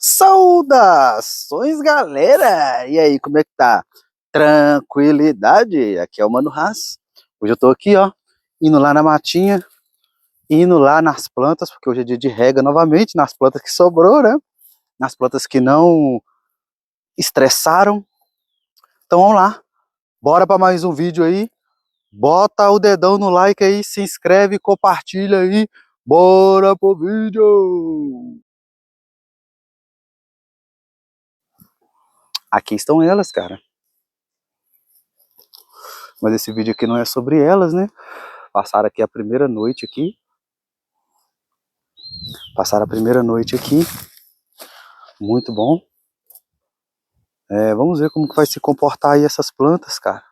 Saudações, galera! E aí, como é que tá? Tranquilidade? Aqui é o Mano Haas. Hoje eu tô aqui, ó, indo lá na matinha, indo lá nas plantas, porque hoje é dia de rega novamente, nas plantas que sobrou, né? Nas plantas que não estressaram. Então vamos lá, bora para mais um vídeo aí. Bota o dedão no like aí, se inscreve, compartilha aí. Bora pro vídeo! Aqui estão elas, cara. Mas esse vídeo aqui não é sobre elas, né? Passaram aqui a primeira noite aqui. Passaram a primeira noite aqui. Muito bom. Vamos ver como que vai se comportar aí essas plantas, cara.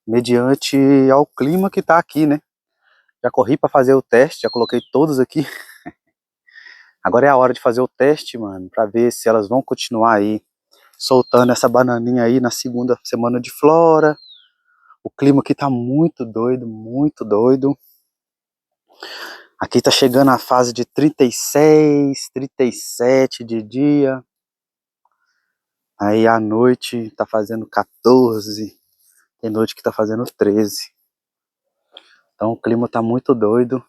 Mediante ao clima que tá aqui, né? Já corri para fazer o teste, já coloquei todos aqui. Agora é a hora de fazer o teste, mano, para ver se elas vão continuar aí soltando essa bananinha aí na segunda semana de flora. O clima aqui tá muito doido, muito doido. Aqui tá chegando a fase de 36, 37 de dia. Aí à noite tá fazendo 14. Tem noite que tá fazendo 13. Então o clima tá muito doido.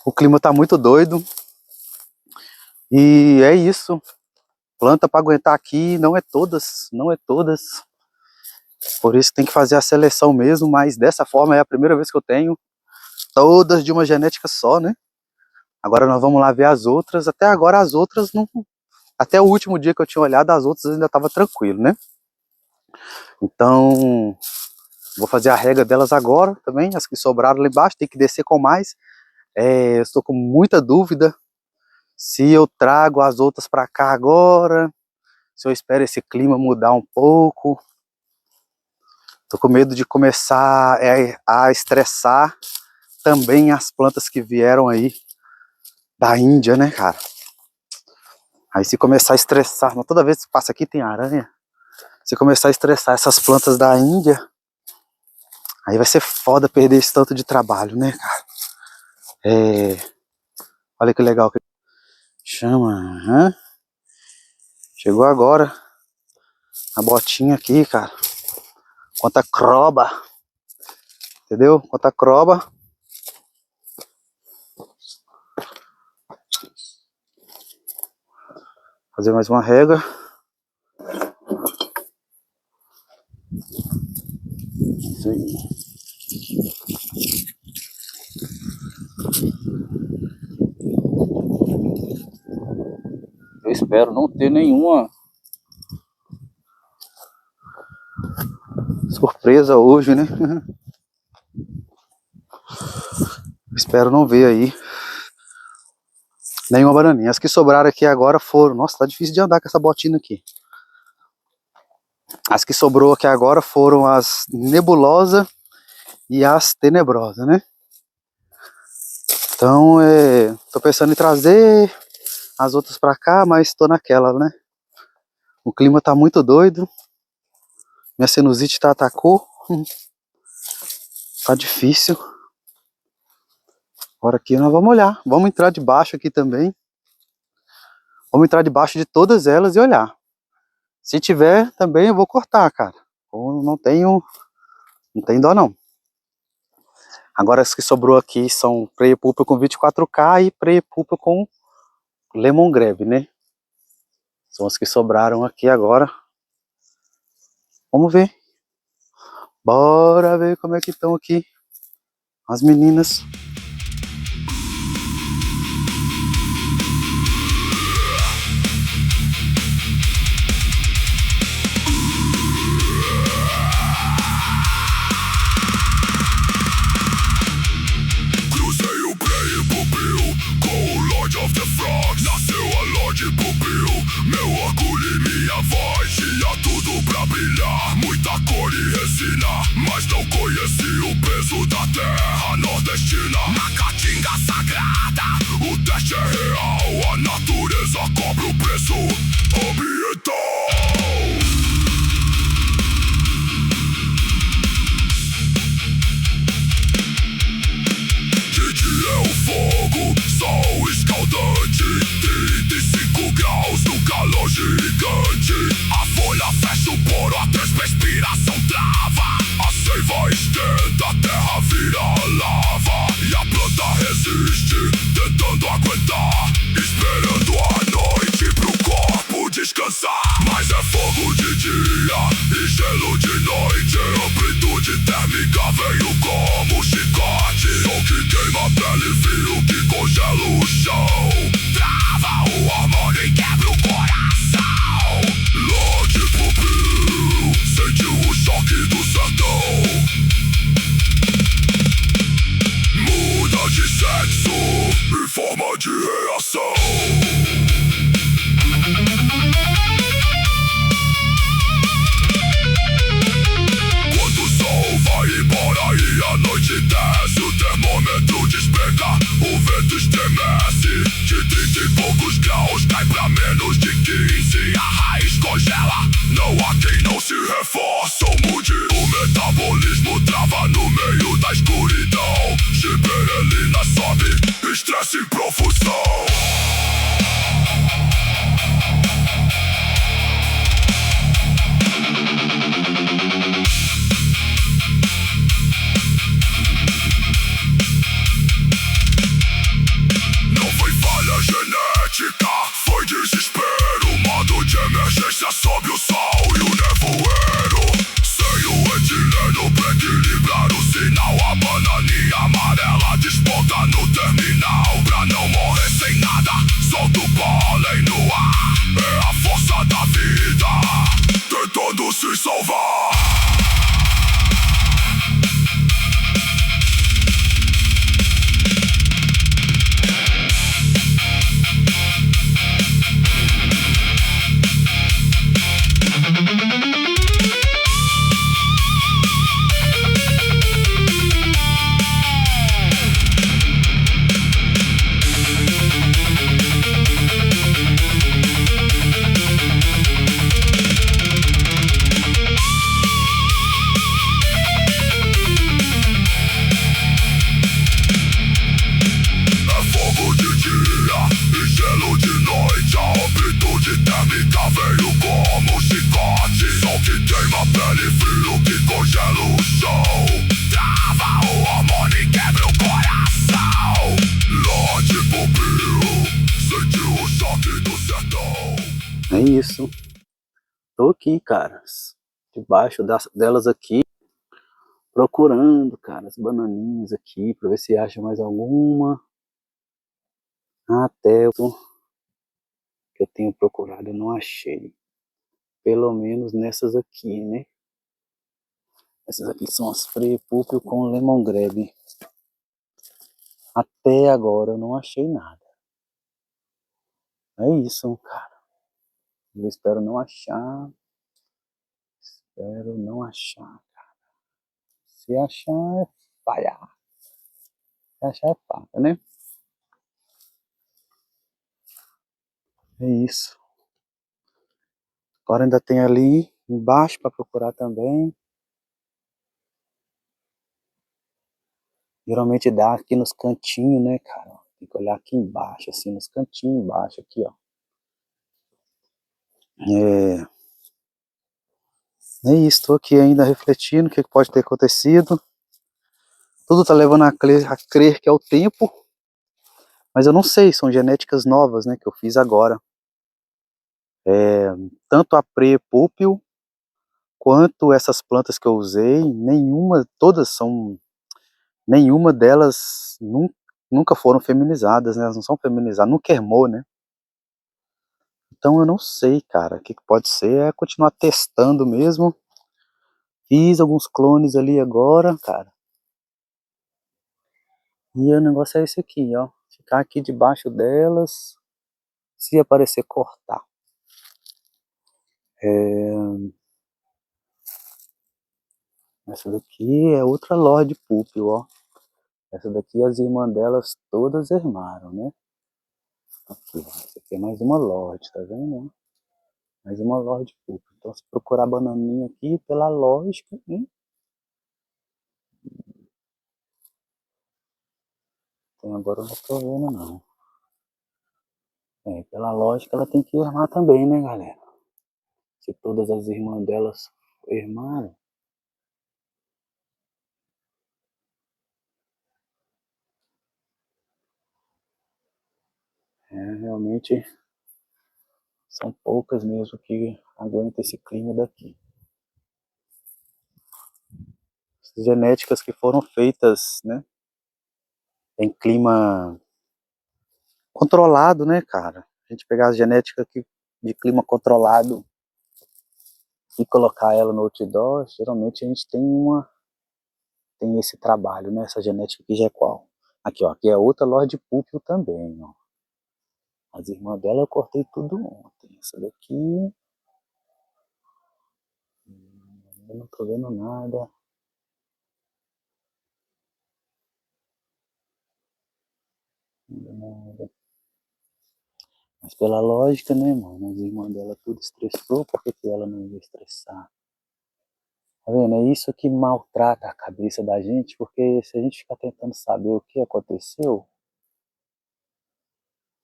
O clima tá muito doido. E é isso. Planta para aguentar aqui, não é todas, não é todas. Por isso tem que fazer a seleção mesmo, mas dessa forma é a primeira vez que eu tenho todas de uma genética só, né? Agora nós vamos lá ver as outras. Até agora as outras não... Até o último dia que eu tinha olhado, as outras ainda tava tranquilo, né? Então, vou fazer a rega delas agora também. As que sobraram lá embaixo, tem que descer com mais. Eu estou com muita dúvida se eu trago as outras para cá agora, se eu espero esse clima mudar um pouco. Tô com medo de começar a estressar também as plantas que vieram aí da Índia, né, cara? Aí se começar a estressar, mas toda vez que passa aqui tem aranha. Se começar a estressar essas plantas da Índia, aí vai ser foda perder esse tanto de trabalho, né, cara? Olha que legal. Chama. Chegou agora a botinha aqui, cara. Quanta croba. Entendeu? Quanta croba. Fazer mais uma rega. Isso aí. Eu espero não ter nenhuma surpresa hoje, né? Espero não ver aí nenhuma bananinha. As que sobraram aqui agora foram... Nossa, tá difícil de andar com essa botina aqui. As que sobrou aqui agora foram as nebulosa e as tenebrosa, né? Então, tô pensando em trazer as outras pra cá, mas tô naquela, né? O clima tá muito doido. Minha sinusite atacou. Tá difícil. Agora aqui nós vamos olhar. Vamos entrar debaixo aqui também. Vamos entrar debaixo de todas elas e olhar. Se tiver, também eu vou cortar, cara. Eu não tenho dó não. Agora as que sobrou aqui são Praia Púrpura com 24K e Praia Púrpura com Lemon Grab, né? São as que sobraram aqui agora. Vamos ver. Bora ver como é que estão aqui as meninas. Meu orgulho e minha voz tinha tudo pra brilhar, muita cor e resina, mas não conheci o peso da terra nordestina. Na caatinga sagrada, o teste é real, a natureza cobra o preço ambiental. Didi é o fogo, sol escaldante, 35 em forma de reação. Quando o sol vai embora e a noite desce, o termômetro despenca, o vento estremece. De 30 e poucos graus cai pra menos de 15. A raiz congela, não há quem não se reforça ou mude. O metabolismo trava no meio da escuridão. Giberelina sobe, estresse em profusão. Não foi falha genética, foi desespero. Modo de emergência sob o sol e o nevoeiro. Sem o etileno pra equilibrar o sinal, a bananinha amarela desponta no terminal. Pra não morrer sem nada, solta o pólen no ar. É a força da vida tentando se salvar. É isso. Tô aqui, caras. Debaixo delas aqui. Procurando, cara, as bananinhas aqui. Pra ver se acha mais alguma. Até o que eu tenho procurado eu não achei. Pelo menos nessas aqui, né? Essas aqui são as Free-Pupil com Lemongrab. Até agora eu não achei nada. É isso, cara. Eu espero não achar. Espero não achar, cara. Se achar é falhar. Se achar é falha, né? É isso. Agora ainda tem ali embaixo para procurar também. Geralmente dá aqui nos cantinhos, né, cara? Tem que olhar aqui embaixo, assim, nos cantinhos embaixo, aqui, ó. É isso, tô aqui ainda refletindo o que pode ter acontecido. Tudo tá levando a crer que é o tempo. Mas eu não sei, são genéticas novas, né, que eu fiz agora. Tanto a Prepúpil quanto essas plantas que eu usei, nenhuma delas nunca foram feminizadas, né? Elas não são feminizadas, nunca hermou, né? Então eu não sei, cara, o que pode ser, é continuar testando mesmo. Fiz alguns clones ali agora, cara. E o negócio é esse aqui, ó. Ficar aqui debaixo delas, se aparecer, cortar. Essa daqui é outra Lorde Púpil, ó. Essa daqui as irmãs delas todas hermaram, né? Aqui, ó. Essa aqui é mais uma Lorde, tá vendo? Mais uma Lorde Púpil. Então se procurar bananinha aqui, pela lógica, hein? Então agora eu não tô vendo não. Pela lógica ela tem que irmar também, né, galera? Se todas as irmãs delas irmaram. Realmente são poucas mesmo que aguentam esse clima daqui. As genéticas que foram feitas, né, em clima controlado, né, cara? A gente pegar a genética aqui de clima controlado e colocar ela no outdoor, geralmente a gente tem esse trabalho, né? Essa genética aqui já é qual? Aqui, ó, aqui é outra Lorde Púrpura também, ó. As irmãs dela eu cortei tudo ontem. Essa daqui, eu não tô vendo nada. Nada. Mas pela lógica, né, mano? As irmãs dela tudo estressou, por que ela não ia estressar? Tá vendo? É isso que maltrata a cabeça da gente, porque se a gente ficar tentando saber o que aconteceu,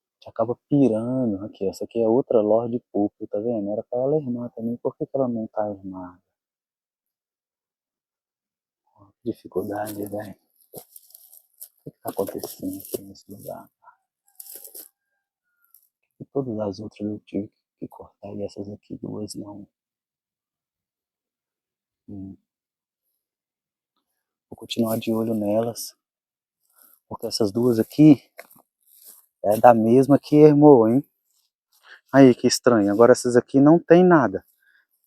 a gente acaba pirando. Aqui, essa aqui é outra Lorde Púrpura, tá vendo? Era pra ela irmã também, por que ela não tá irmã? Dificuldade, velho. O que tá acontecendo aqui nesse lugar? E todas as outras eu tive que cortar, e essas aqui duas não. Vou continuar de olho nelas, porque essas duas aqui é da mesma que ermou, hein? Aí, que estranho. Agora essas aqui não tem nada.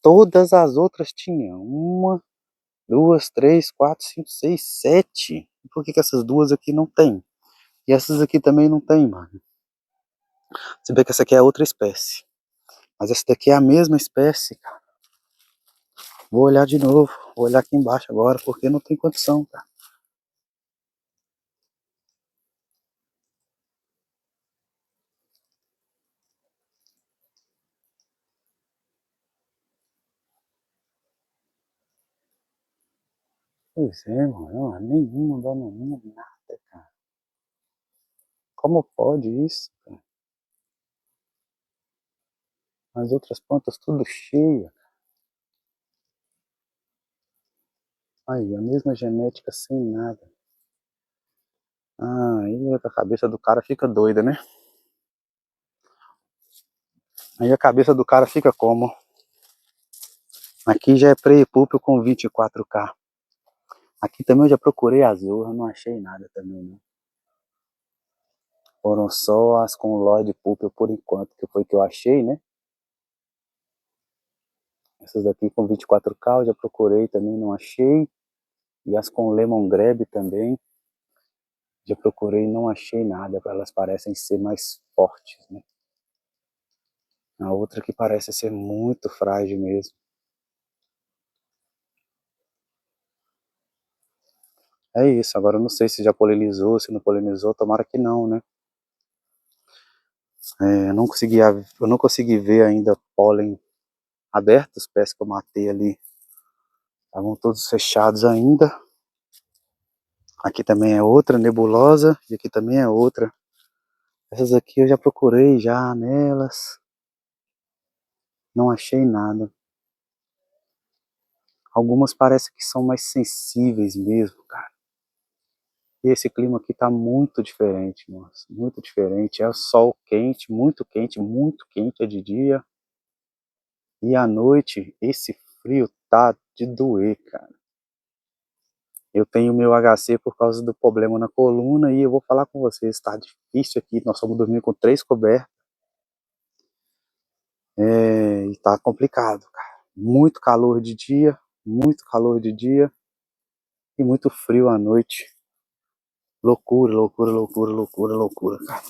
Todas as outras tinham. Uma, duas, três, quatro, cinco, seis, sete. Por que essas duas aqui não tem? E essas aqui também não tem, mano. Se bem que essa aqui é outra espécie. Mas essa daqui é a mesma espécie, cara. Vou olhar de novo. Vou olhar aqui embaixo agora, porque não tem condição, cara. Pois é, mano. Nenhuma bananinha, nada, cara. Como pode isso, cara? As outras plantas tudo cheia. Aí, a mesma genética sem nada. Ah, aí a cabeça do cara fica doida, né? Aí a cabeça do cara fica como? Aqui já é pré-púlpio com 24K. Aqui também eu já procurei as urras, não achei nada também, né? Foram só as com Lorde Púlpio por enquanto, que foi que eu achei, né? Essas daqui com 24K eu já procurei também, não achei. E as com Lemon Grab também, já procurei, não achei nada. Elas parecem ser mais fortes, né? A outra que parece ser muito frágil mesmo. É isso, agora eu não sei se já polinizou, se não polinizou, tomara que não, né? Eu não consegui ver ainda pólen aberto, os pés que eu matei ali estavam todos fechados ainda. Aqui também é outra nebulosa, e aqui também é outra. Essas aqui eu já procurei já nelas, não achei nada. Algumas parecem que são mais sensíveis mesmo, cara. E esse clima aqui tá muito diferente, nossa, muito diferente. É o sol quente, muito quente é de dia. E à noite, esse frio tá de doer, cara. Eu tenho meu HC por causa do problema na coluna e eu vou falar com vocês, tá difícil aqui. Nós estamos dormindo com 3 cobertas. E tá complicado, cara. Muito calor de dia e muito frio à noite. Loucura, loucura, loucura, loucura, loucura, cara.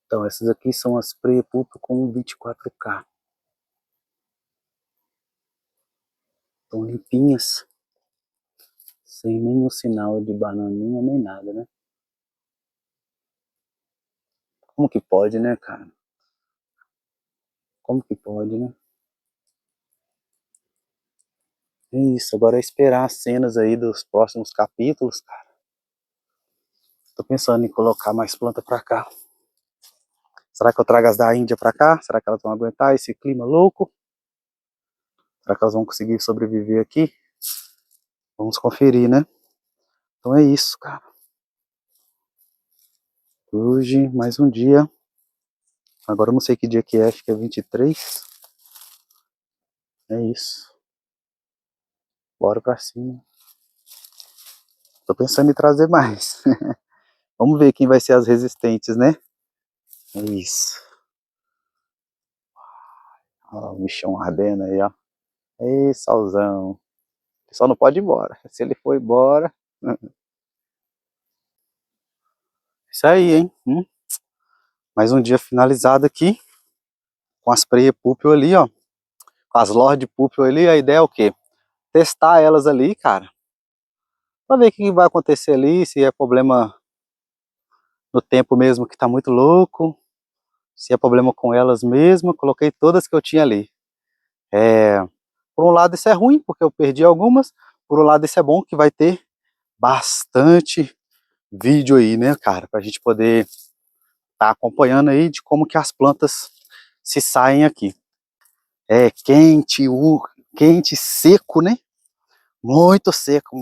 Então, essas aqui são as pré-pulpo com 24K. Estão limpinhas, sem nenhum sinal de bananinha nem nada, né? Como que pode, né, cara? Como que pode, né? É isso, agora é esperar as cenas aí dos próximos capítulos, cara. Tô pensando em colocar mais planta pra cá. Será que eu trago as da Índia pra cá? Será que elas vão aguentar esse clima louco? Será que elas vão conseguir sobreviver aqui? Vamos conferir, né? Então é isso, cara. Hoje, mais um dia. Agora eu não sei que dia que é, acho que é 23. É isso. Bora pra cima. Tô pensando em trazer mais. Vamos ver quem vai ser as resistentes, né? É isso. Ó, o bichão ardendo aí, ó. Ei, solzão. Só não pode ir embora. Se ele for embora... Isso aí, hein? Mais um dia finalizado aqui. Com as Prayer Pupil ali, ó. Com as Lord Pupil ali. A ideia é o quê? Testar elas ali, cara. Pra ver o que vai acontecer ali. Se é problema no tempo mesmo que tá muito louco. Se é problema com elas mesmo. Coloquei todas que eu tinha ali. Por um lado isso é ruim, porque eu perdi algumas. Por um lado isso é bom, que vai ter bastante vídeo aí, né, cara? Pra gente poder tá acompanhando aí de como que as plantas se saem aqui. É quente, quente, seco, né? Muito seco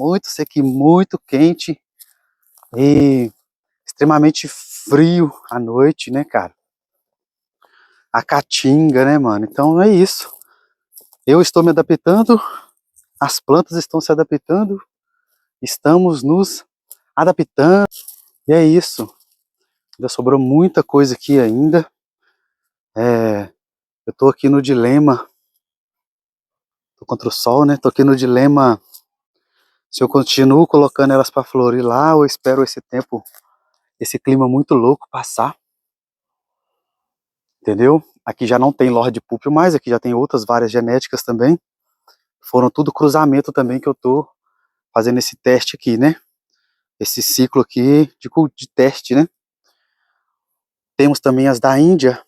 e muito quente. E extremamente frio à noite, né, cara? A caatinga, né, mano? Então é isso. Eu estou me adaptando, as plantas estão se adaptando, estamos nos adaptando. E é isso. Ainda sobrou muita coisa aqui ainda. Eu tô aqui no dilema. Tô contra o sol, né? Tô aqui no dilema se eu continuo colocando elas para florir lá ou espero esse tempo, esse clima muito louco passar. Entendeu? Aqui já não tem Lord Pupil mais, aqui já tem outras várias genéticas também. Foram tudo cruzamento também que eu tô fazendo esse teste aqui, né? Esse ciclo aqui de teste, né? Temos também as da Índia,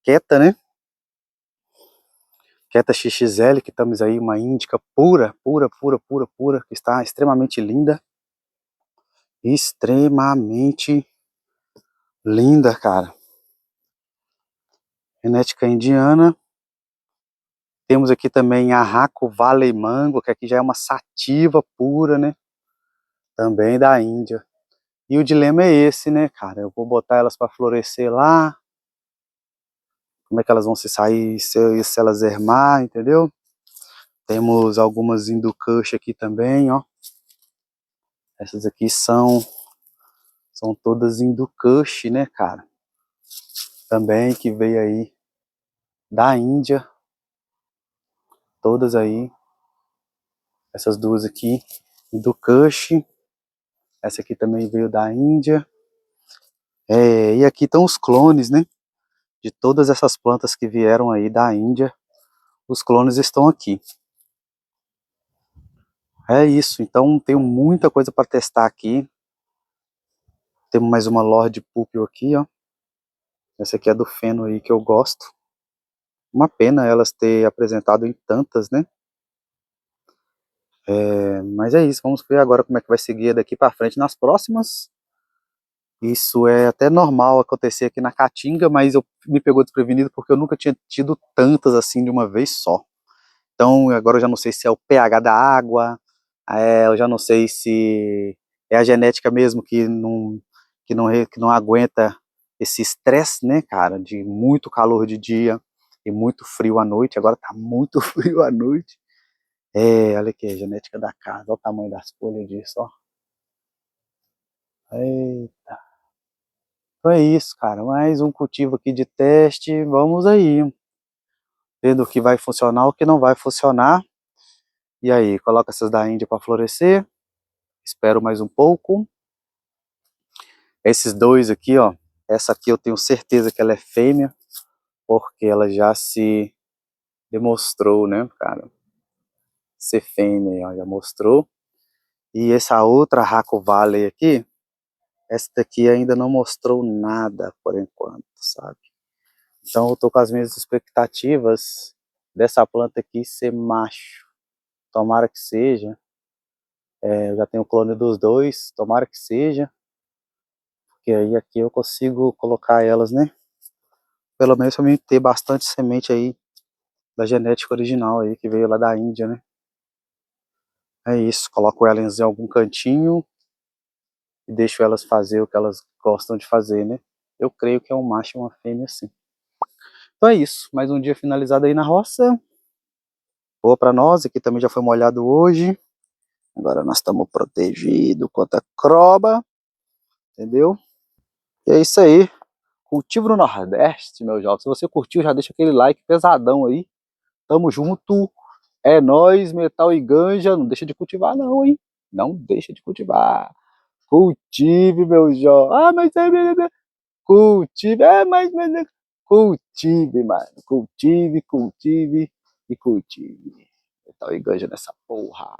Queta, né? Queta XXL, que estamos aí, uma índica pura, que está extremamente linda. Extremamente linda, cara. Genética indiana. Temos aqui também a Raco Valley Mango, que aqui já é uma sativa pura, né? Também da Índia. E o dilema é esse, né, cara? Eu vou botar elas para florescer lá. Como é que elas vão se sair se elas ermar, entendeu? Temos algumas Hindu Kush aqui também, ó. Essas aqui são todas Hindu Kush, né, cara? Também que veio aí da Índia. Todas aí. Essas duas aqui, Hindu Kush. Essa aqui também veio da Índia. E aqui estão os clones, né? De todas essas plantas que vieram aí da Índia. Os clones estão aqui. É isso, então tenho muita coisa para testar aqui. Temos mais uma Lord Pupil aqui, ó. Essa aqui é do feno aí que eu gosto. Uma pena elas ter apresentado em tantas, né? Mas é isso, vamos ver agora como é que vai seguir daqui para frente nas próximas. Isso é até normal acontecer aqui na Caatinga, mas eu me pegou desprevenido porque eu nunca tinha tido tantas assim de uma vez só. Então agora eu já não sei se é o pH da água, eu já não sei se é a genética mesmo que não aguenta esse estresse, né, cara, de muito calor de dia e muito frio à noite. Agora tá muito frio à noite. Olha aqui, a genética da casa, olha o tamanho das folhas disso, ó. Eita. Então é isso, cara, mais um cultivo aqui de teste, vamos aí, vendo o que vai funcionar, o que não vai funcionar. E aí, coloca essas da Índia para florescer, espero mais um pouco. Esses dois aqui, ó, essa aqui eu tenho certeza que ela é fêmea, porque ela já se demonstrou, né, cara, ser fêmea, ó, já mostrou. E essa outra Raco Valley aqui, essa daqui ainda não mostrou nada por enquanto, sabe? Então eu tô com as minhas expectativas dessa planta aqui ser macho. Tomara que seja. Eu já tenho o clone dos dois, tomara que seja. Porque aí aqui eu consigo colocar elas, né? Pelo menos pra mim ter bastante semente aí da genética original aí, que veio lá da Índia, né? É isso, coloco elas em algum cantinho e deixo elas fazer o que elas gostam de fazer, né? Eu creio que é um macho e uma fêmea, sim. Então é isso, mais um dia finalizado aí na roça. Boa pra nós, aqui também já foi molhado hoje. Agora nós estamos protegidos contra croba, entendeu? E é isso aí. Cultivo no Nordeste, meu jovem. Se você curtiu, já deixa aquele like pesadão aí. Tamo junto. É nóis, metal e ganja, não deixa de cultivar não, hein? Não deixa de cultivar. Cultive, meu Jó. Ah, mas é... Cultive, cultive, mano. Cultive e cultive. Metal e ganja nessa porra.